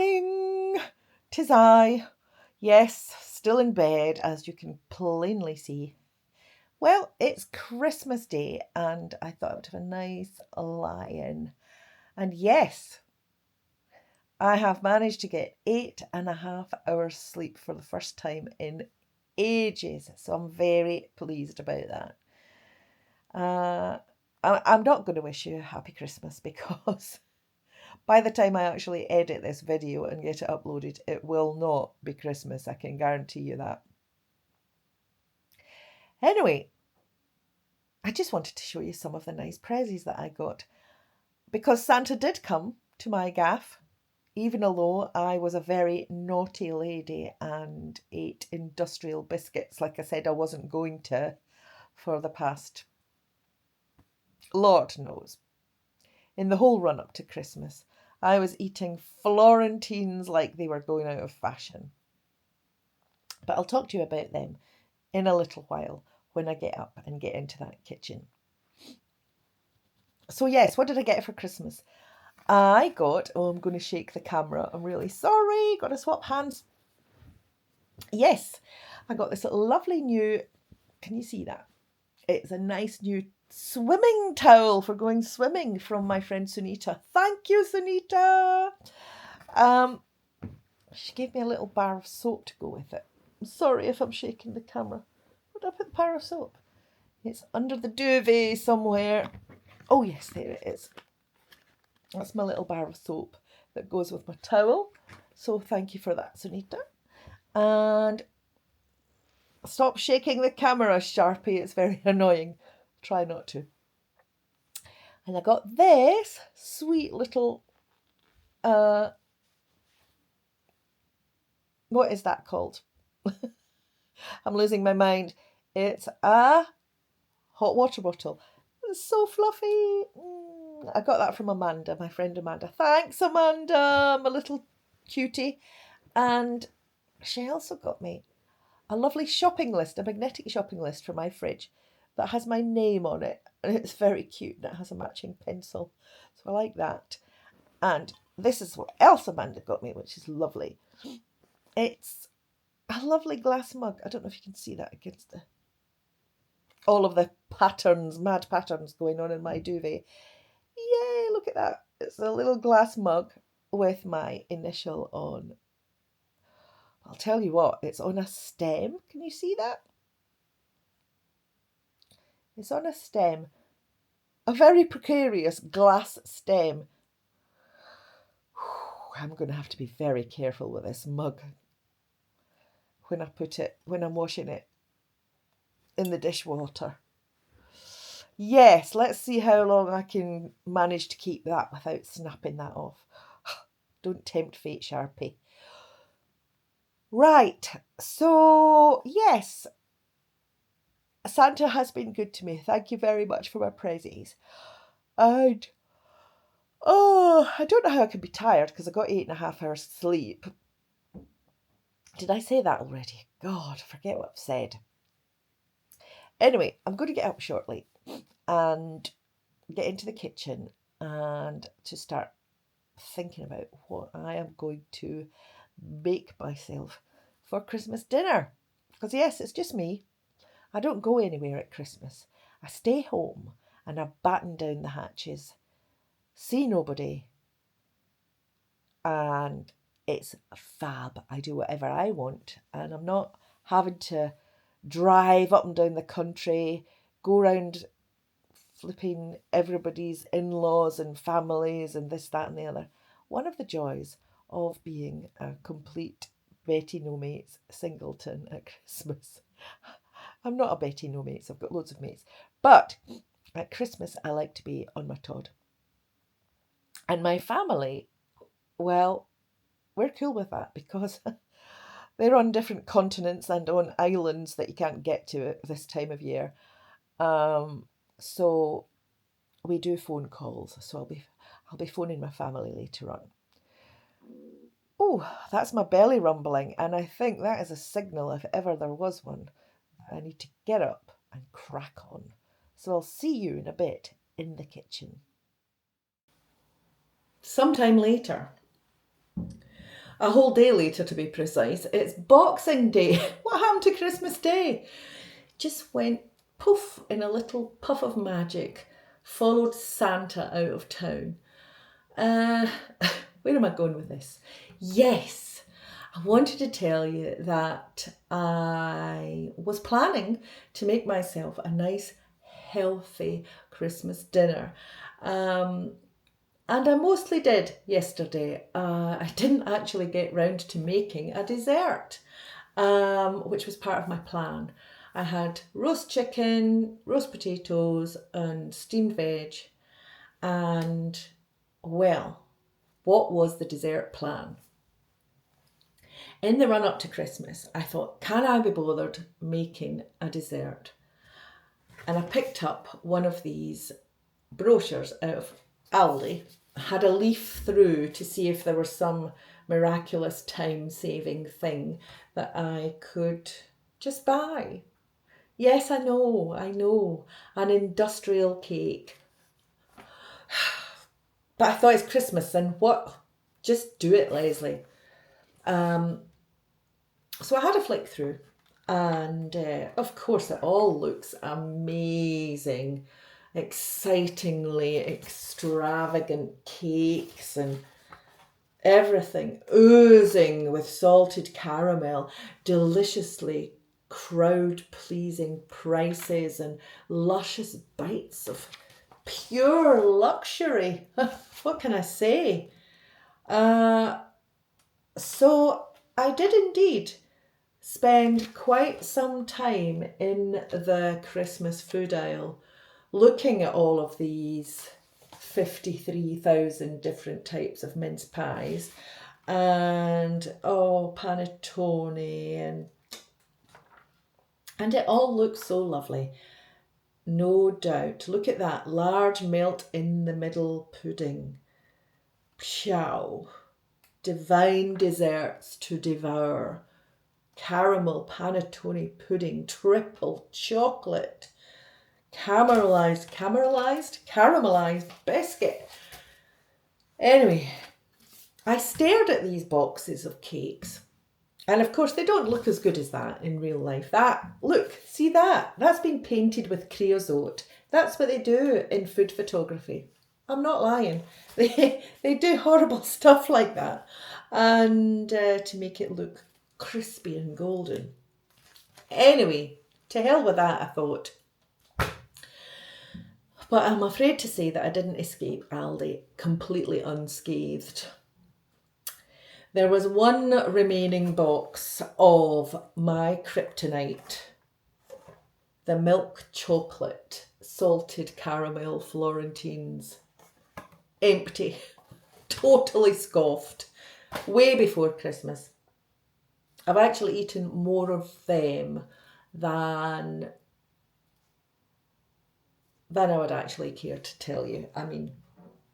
morning, 'tis I. Yes, still in bed, as you can plainly see. Well, it's Christmas Day, and I thought I would have a nice lie-in. And yes, I have managed to get 8.5 hours sleep for the first time in ages, so I'm very pleased about that. I'm not going to wish you a happy Christmas because by the time I actually edit this video and get it uploaded, it will not be Christmas. I can guarantee you that. Anyway, I just wanted to show you some of the nice prezzies that I got because Santa did come to my gaff, even though I was a very naughty lady and ate industrial biscuits like I said I wasn't going to for the past, Lord knows, in the whole run up to Christmas. I was eating Florentines like they were going out of fashion. But I'll talk to you about them in a little while when I get up and get into that kitchen. So yes, what did I get for Christmas? I got, I'm going to shake the camera. I'm really sorry. Got to swap hands. Yes, I got this lovely new, can you see that? It's a nice new swimming towel for going swimming from my friend Sunita. Thank you, Sunita. She gave me a little bar of soap to go with it. I'm sorry if I'm shaking the camera. Where did I put the bar of soap? It's under the duvet somewhere. Oh yes, there it is. That's my little bar of soap that goes with my towel. So thank you for that, Sunita. And stop shaking the camera, Sharpie. It's very annoying. Try not to. And I got this sweet little, what is that called? I'm losing my mind. It's a hot water bottle. It's so fluffy. I got that from Amanda, my friend Amanda. Thanks, Amanda, my little cutie. And she also got me a lovely shopping list, a magnetic shopping list for my fridge that has my name on it. And it's very cute and it has a matching pencil. So I like that. And this is what else Amanda got me, which is lovely. It's a lovely glass mug. I don't know if you can see that against all of the patterns, mad patterns going on in my duvet. Yay, look at that. It's a little glass mug with my initial on. I'll tell you what, it's on a stem. Can you see that? It's on a stem. A very precarious glass stem. I'm going to have to be very careful with this mug when I'm washing it in the dishwater. Yes, let's see how long I can manage to keep that without snapping that off. Don't tempt fate, Sharpie. Right, so yes, Santa has been good to me. Thank you very much for my prezzies. And I don't know how I can be tired because I got 8.5 hours sleep. Did I say that already? God, forget what I've said. Anyway, I'm going to get up shortly and get into the kitchen and to start thinking about what I am going to make myself for Christmas dinner. Because yes, it's just me. I don't go anywhere at Christmas. I stay home and I batten down the hatches, see nobody, and it's fab. I do whatever I want and I'm not having to drive up and down the country, go around flipping everybody's in-laws and families and this, that and the other. One of the joys of being a complete Betty No Mates singleton at Christmas. I'm not a Betty No Mates, I've got loads of mates. But at Christmas I like to be on my Todd. And my family, well, we're cool with that because they're on different continents and on islands that you can't get to at this time of year. So we do phone calls. So I'll be phoning my family later on. Oh, that's my belly rumbling, and I think that is a signal, if ever there was one, that I need to get up and crack on. So I'll see you in a bit in the kitchen. Sometime later, a whole day later to be precise. It's Boxing Day. What happened to Christmas Day? Just went poof in a little puff of magic. Followed Santa out of town. Where am I going with this? Yes, I wanted to tell you that I was planning to make myself a nice, healthy Christmas dinner. And I mostly did yesterday. I didn't actually get round to making a dessert, which was part of my plan. I had roast chicken, roast potatoes, and steamed veg. And, well, what was the dessert plan? In the run up to Christmas, I thought, can I be bothered making a dessert? And I picked up one of these brochures out of Aldi, had a leaf through to see if there was some miraculous time-saving thing that I could just buy. Yes, I know, an industrial cake. But I thought it's Christmas and what? Just do it, Leslie. So I had a flick through and of course it all looks amazing. Excitingly extravagant cakes and everything oozing with salted caramel, deliciously crowd-pleasing prices and luscious bites of pure luxury. What can I say? So I did indeed spend quite some time in the Christmas food aisle looking at all of these 53,000 different types of mince pies and panettone and it all looks so lovely. No doubt. Look at that large melt in the middle pudding. Pshaw. Divine desserts to devour. Caramel panettone pudding, triple chocolate, caramelized biscuit. Anyway, I stared at these boxes of cakes. And of course, they don't look as good as that in real life. See that? That's been painted with creosote. That's what they do in food photography. I'm not lying. They do horrible stuff like that. And to make it look crispy and golden. Anyway, to hell with that, I thought. But I'm afraid to say that I didn't escape Aldi completely unscathed. There was one remaining box of my kryptonite, the milk chocolate salted caramel Florentines. Empty, totally scoffed, way before Christmas. I've actually eaten more of them than I would actually care to tell you. I mean,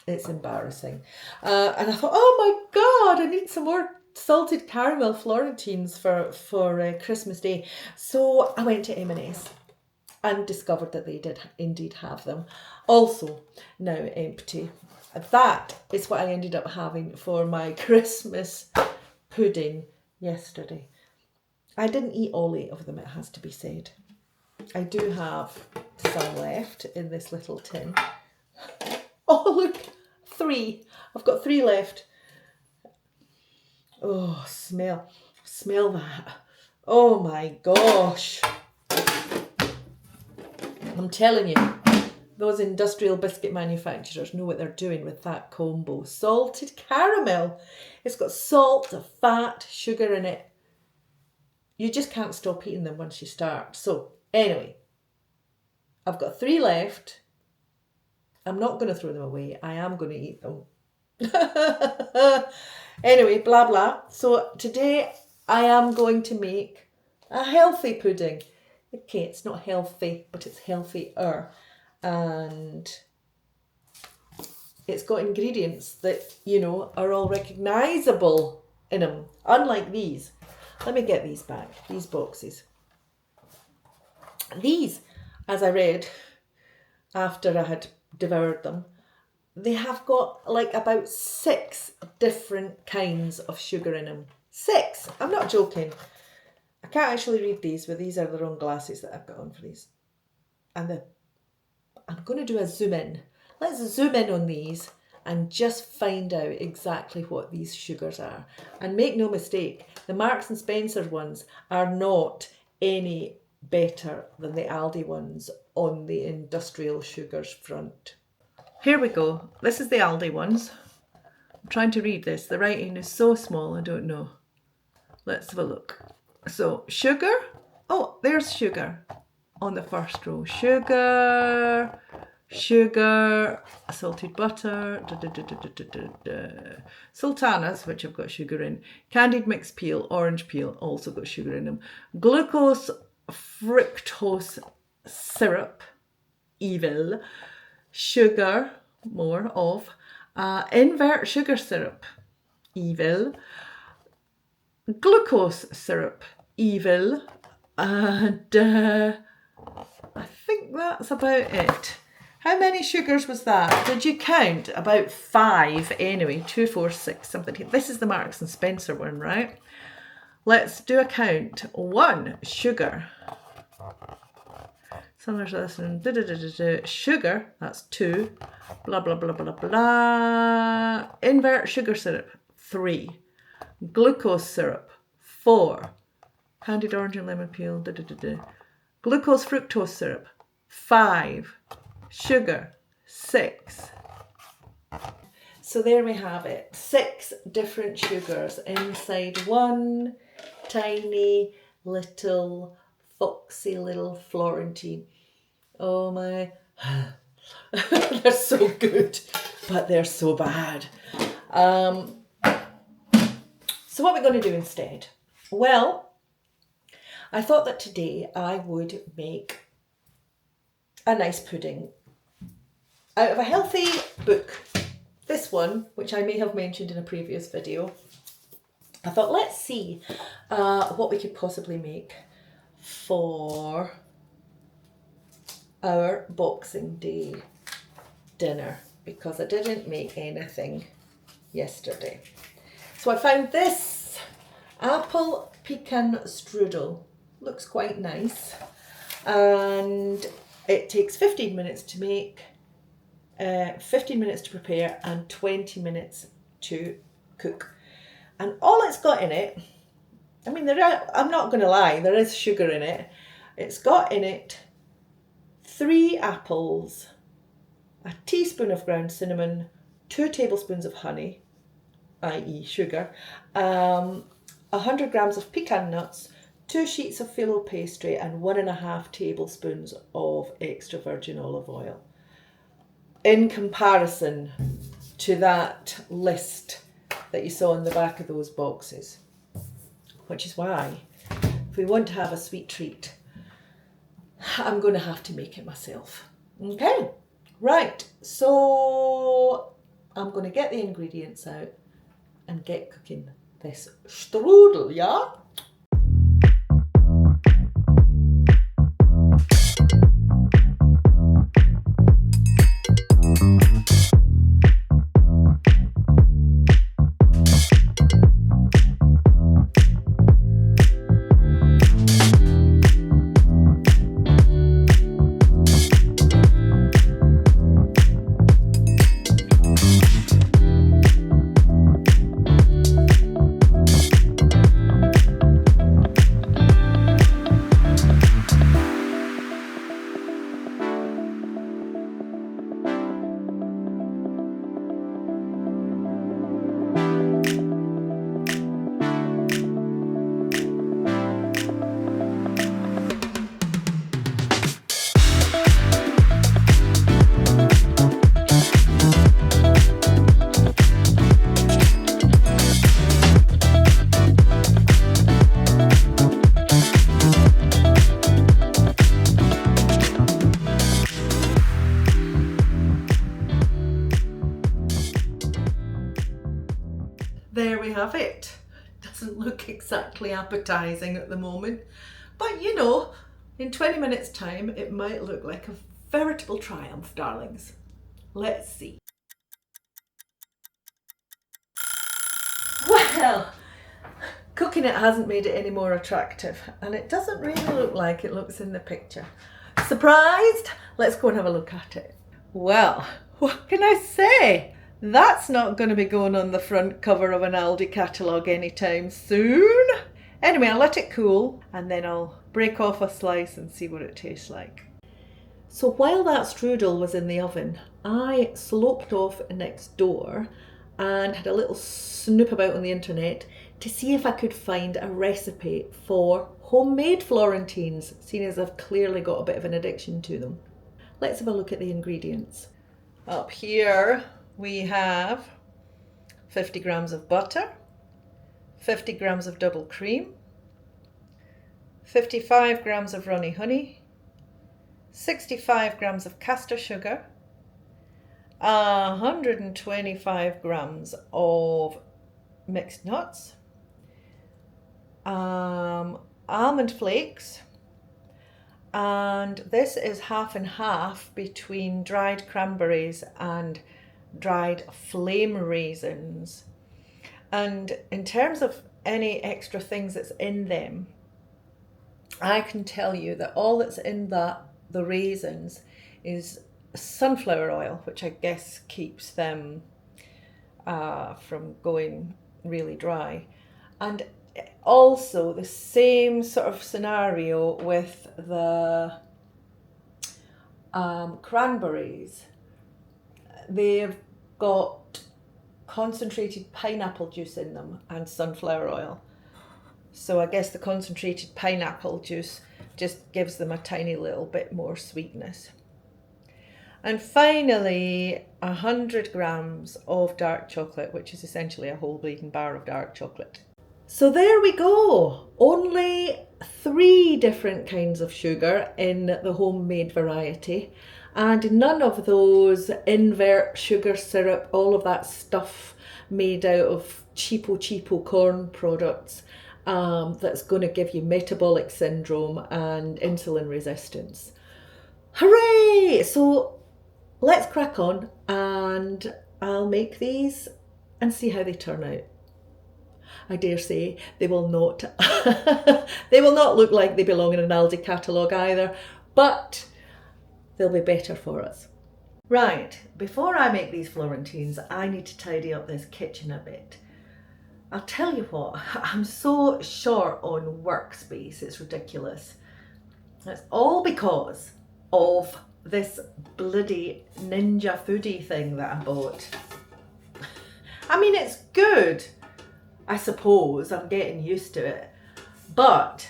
it's embarrassing. And I thought, oh my God, I need some more salted caramel Florentines for Christmas Day. So I went to M&S and discovered that they did indeed have them. Also, now empty. That is what I ended up having for my Christmas pudding yesterday. I didn't eat all 8 of them, it has to be said. I do have some left in this little tin. Oh, look, 3. I've got 3 left. Oh, smell that. Oh my gosh. I'm telling you, those industrial biscuit manufacturers know what they're doing with that combo. Salted caramel. It's got salt, fat, sugar in it. You just can't stop eating them once you start. So anyway, I've got 3 left. I'm not going to throw them away. I am going to eat them. Anyway, blah, blah. So today I am going to make a healthy pudding. Okay, it's not healthy, but it's healthier. And it's got ingredients that, are all recognisable in them. Unlike these. Let me get these back, these boxes. These, as I read after I had devoured them, they have got like about 6 different kinds of sugar in them. 6! I'm not joking. I can't actually read these, but these are the wrong glasses that I've got on for these. And I'm going to do a zoom in. Let's zoom in on these and just find out exactly what these sugars are. And make no mistake, the Marks and Spencer ones are not any better than the Aldi ones on the industrial sugars front. Here we go. This is the Aldi ones. I'm trying to read this. The writing is so small, I don't know. Let's have a look. So, sugar. Oh, there's sugar on the first row. Sugar, sugar, salted butter, sultanas, which have got sugar in, candied mixed peel, orange peel, also got sugar in them, glucose fructose syrup, evil, sugar, more of, invert sugar syrup, evil, glucose syrup, evil, and I think that's about it. How many sugars was that? Did you count? About 5 anyway. 2, 4, 6, something. This is the Marks and Spencer one, right? Let's do a count. 1, sugar. Sugar, that's 2. Blah, blah, blah, blah, blah. Invert sugar syrup, 3. Glucose syrup, 4. Candied orange and lemon peel, Glucose fructose syrup, 5. Sugar, 6. So there we have it. 6 different sugars inside one tiny little foxy little Florentine. Oh my, they're so good, but they're so bad. So what are we going to do instead? Well, I thought that today I would make a nice pudding out of a healthy book. This one, which I may have mentioned in a previous video. I thought, let's see what we could possibly make for our Boxing Day dinner, because I didn't make anything yesterday. So I found this apple pecan strudel. Looks quite nice, and it takes 15 minutes to make, 15 minutes to prepare, and 20 minutes to cook. And all it's got in it, I mean, I'm not going to lie, there is sugar in it. It's got in it 3 apples, a teaspoon of ground cinnamon, 2 tablespoons of honey, i.e. sugar, 100 grams of pecan nuts, 2 sheets of phyllo pastry, and 1.5 tablespoons of extra virgin olive oil. In comparison to that list that you saw on the back of those boxes, which is why if we want to have a sweet treat, I'm going to have to make it myself. Okay, right, so I'm going to get the ingredients out and get cooking this strudel, yeah? There we have it. Doesn't look exactly appetizing at the moment, but you know, in 20 minutes time it might look like a veritable triumph, darlings. Let's see. Well, cooking it hasn't made it any more attractive, and it doesn't really look like it looks in the picture. Surprised? Let's go and have a look at it. Well, what can I say? That's not going to be going on the front cover of an Aldi catalogue anytime soon. Anyway, I'll let it cool and then I'll break off a slice and see what it tastes like. So while that strudel was in the oven, I sloped off next door and had a little snoop about on the internet to see if I could find a recipe for homemade Florentines, seeing as I've clearly got a bit of an addiction to them. Let's have a look at the ingredients. Up here we have 50 grams of butter, 50 grams of double cream, 55 grams of runny honey, 65 grams of caster sugar, 125 grams of mixed nuts, almond flakes, and this is half and half between dried cranberries and dried flame raisins. And in terms of any extra things that's in them, I can tell you that all that's in the raisins is sunflower oil, which I guess keeps them from going really dry. And also the same sort of scenario with the cranberries. They've got concentrated pineapple juice in them and sunflower oil. So I guess the concentrated pineapple juice just gives them a tiny little bit more sweetness. And finally, 100 grams of dark chocolate, which is essentially a whole bleeding bar of dark chocolate. So there we go. Only 3 different kinds of sugar in the homemade variety, and none of those invert sugar syrup, all of that stuff made out of cheapo corn products that's going to give you metabolic syndrome and insulin resistance. Hooray! So let's crack on and I'll make these and see how they turn out. I dare say they will not they will not look like they belong in an Aldi catalogue either, but they'll be better for us. Right, before I make these Florentines, I need to tidy up this kitchen a bit. I'll tell you what, I'm so short on workspace, it's ridiculous. It's all because of this bloody ninja foodie thing that I bought. I mean, it's good, I suppose, I'm getting used to it, but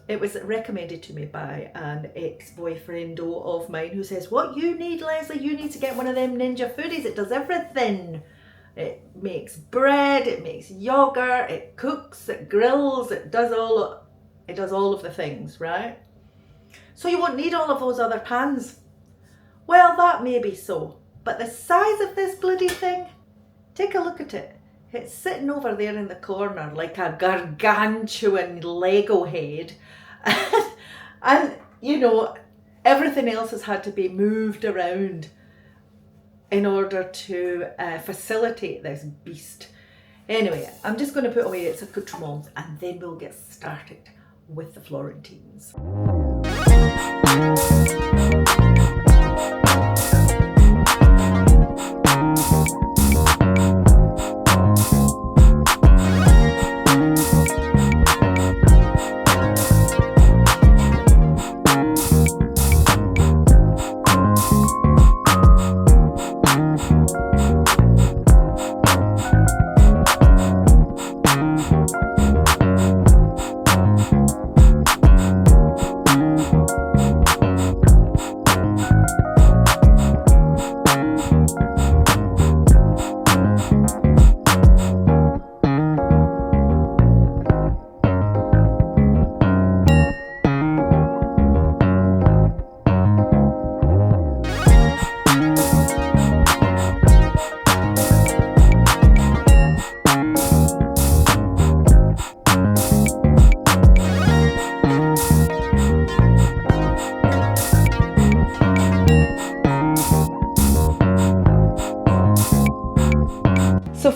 it was recommended to me by an ex-boyfriend of mine who says, what you need, Leslie, you need to get one of them ninja foodies, it does everything. It makes bread, it makes yogurt, it cooks, it grills, it does all of the things, right? So you won't need all of those other pans. Well, that may be so, but the size of this bloody thing, take a look at it. It's sitting over there in the corner like a gargantuan Lego head. And, you know, everything else has had to be moved around in order to facilitate this beast. Anyway, I'm just going to put away its accoutrements and then we'll get started with the Florentines.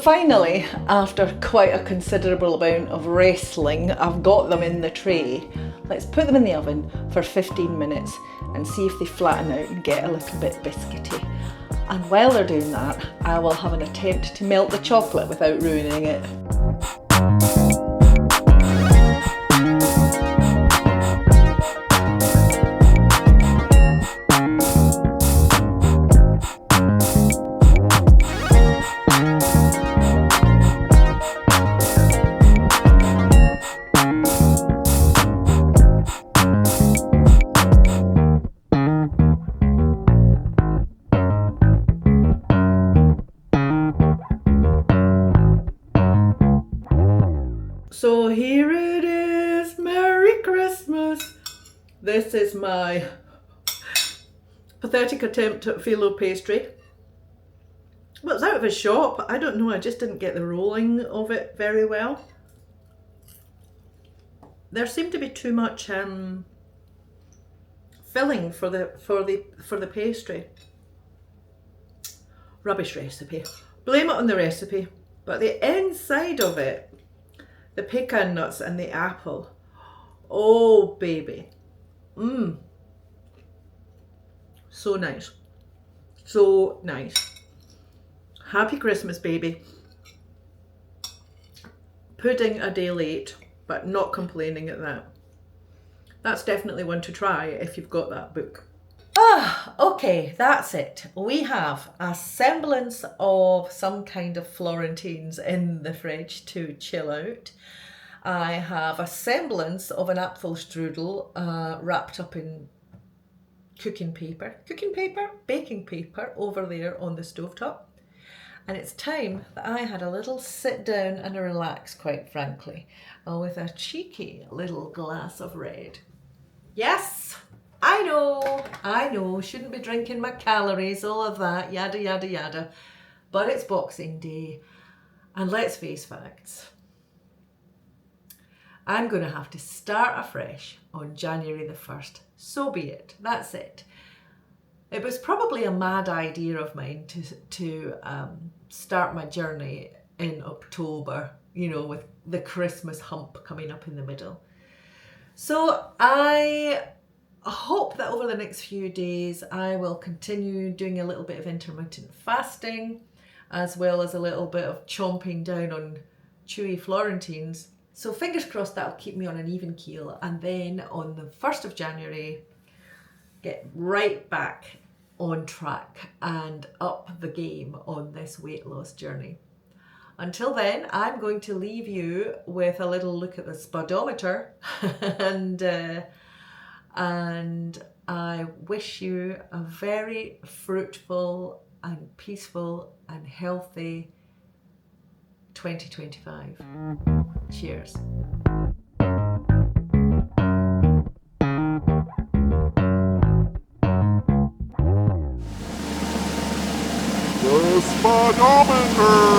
finally, after quite a considerable amount of wrestling, I've got them in the tray. Let's put them in the oven for 15 minutes and see if they flatten out and get a little bit biscuity. And while they're doing that, I will have an attempt to melt the chocolate without ruining it. So here it is, Merry Christmas. This is my pathetic attempt at phyllo pastry. Well, it's out of a shop. I don't know, I just didn't get the rolling of it very well. There seemed to be too much filling for the pastry. Rubbish recipe. Blame it on the recipe. But the inside of it, the pecan nuts and the apple, oh baby, so nice, so nice. Happy Christmas, baby. Pudding a day late, but not complaining at that. That's definitely one to try if you've got that book. Okay, that's it. We have a semblance of some kind of Florentines in the fridge to chill out. I have a semblance of an Apfelstrudel wrapped up in baking paper over there on the stovetop. And it's time that I had a little sit down and a relax, quite frankly, with a cheeky little glass of red. Yes! I know, shouldn't be drinking my calories, all of that, yada, yada, yada. But it's Boxing Day, and let's face facts. I'm going to have to start afresh on January the 1st. So be it, that's it. It was probably a mad idea of mine to start my journey in October, you know, with the Christmas hump coming up in the middle. So I hope that over the next few days I will continue doing a little bit of intermittent fasting, as well as a little bit of chomping down on chewy Florentines. So fingers crossed that'll keep me on an even keel, and then on the 1st of January get right back on track and up the game on this weight loss journey. Until then, I'm going to leave you with a little look at the speedometer and I wish you a very fruitful and peaceful and healthy 2025. Cheers. The speedometer.